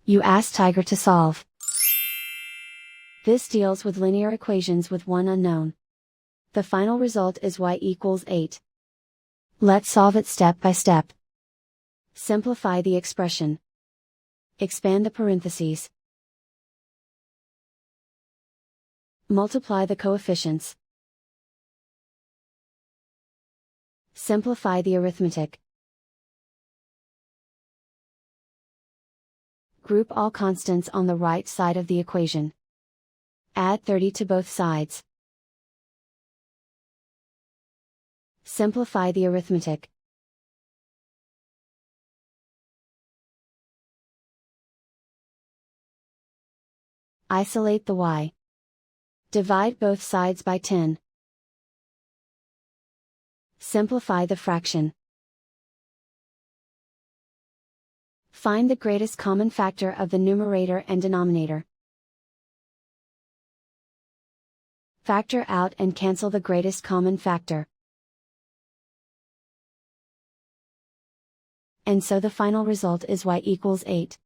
You ask Tiger to solve. This deals with linear equations with one unknown. The final result is y equals 8. Let's solve it step by step. Simplify the expression. Expand the parentheses. Multiply the coefficients. Simplify the arithmetic. Group all constants on the right side of the equation. Add 30 to both sides. Simplify the arithmetic. Isolate the y. Divide both sides by 10. Simplify the fraction. Find the greatest common factor of the numerator and denominator. Factor out and cancel the greatest common factor. And so the final result is y equals 8.